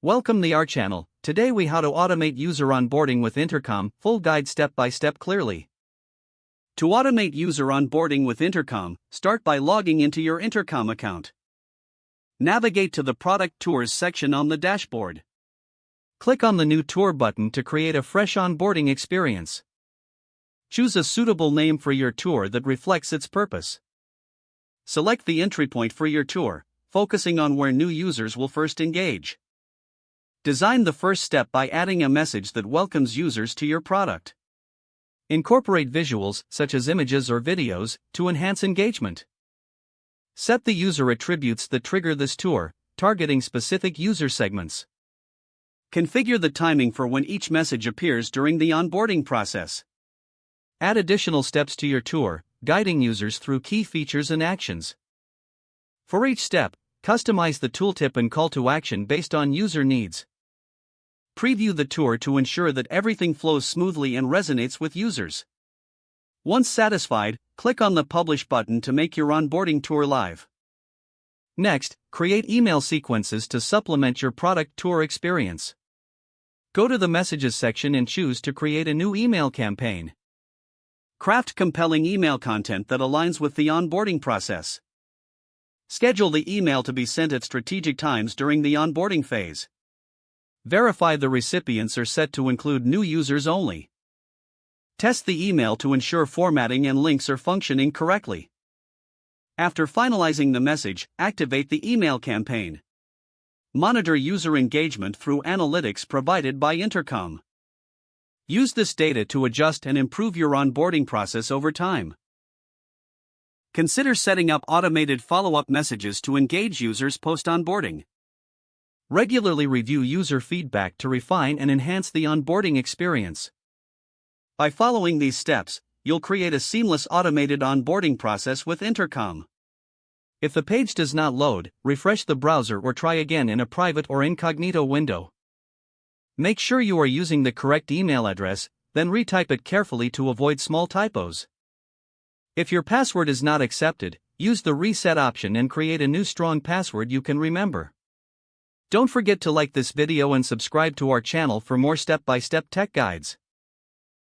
Welcome to our channel. Today we how to automate user onboarding with Intercom, full guide step by step clearly. To automate user onboarding with Intercom, start by logging into your Intercom account. Navigate to the Product Tours section on the dashboard. Click on the New Tour button to create a fresh onboarding experience. Choose a suitable name for your tour that reflects its purpose. Select the entry point for your tour, focusing on where new users will first engage. Design the first step by adding a message that welcomes users to your product. Incorporate visuals, such as images or videos, to enhance engagement. Set the user attributes that trigger this tour, targeting specific user segments. Configure the timing for when each message appears during the onboarding process. Add additional steps to your tour, guiding users through key features and actions. For each step, customize the tooltip and call to action based on user needs. Preview the tour to ensure that everything flows smoothly and resonates with users. Once satisfied, click on the Publish button to make your onboarding tour live. Next, create email sequences to supplement your product tour experience. Go to the Messages section and choose to create a new email campaign. Craft compelling email content that aligns with the onboarding process. Schedule the email to be sent at strategic times during the onboarding phase. Verify the recipients are set to include new users only. Test the email to ensure formatting and links are functioning correctly. After finalizing the message, activate the email campaign. Monitor user engagement through analytics provided by Intercom. Use this data to adjust and improve your onboarding process over time. Consider setting up automated follow-up messages to engage users post-onboarding. Regularly review user feedback to refine and enhance the onboarding experience. By following these steps, you'll create a seamless automated onboarding process with Intercom. If the page does not load, refresh the browser or try again in a private or incognito window. Make sure you are using the correct email address, then retype it carefully to avoid small typos. If your password is not accepted, use the reset option and create a new strong password you can remember. Don't forget to like this video and subscribe to our channel for more step-by-step tech guides.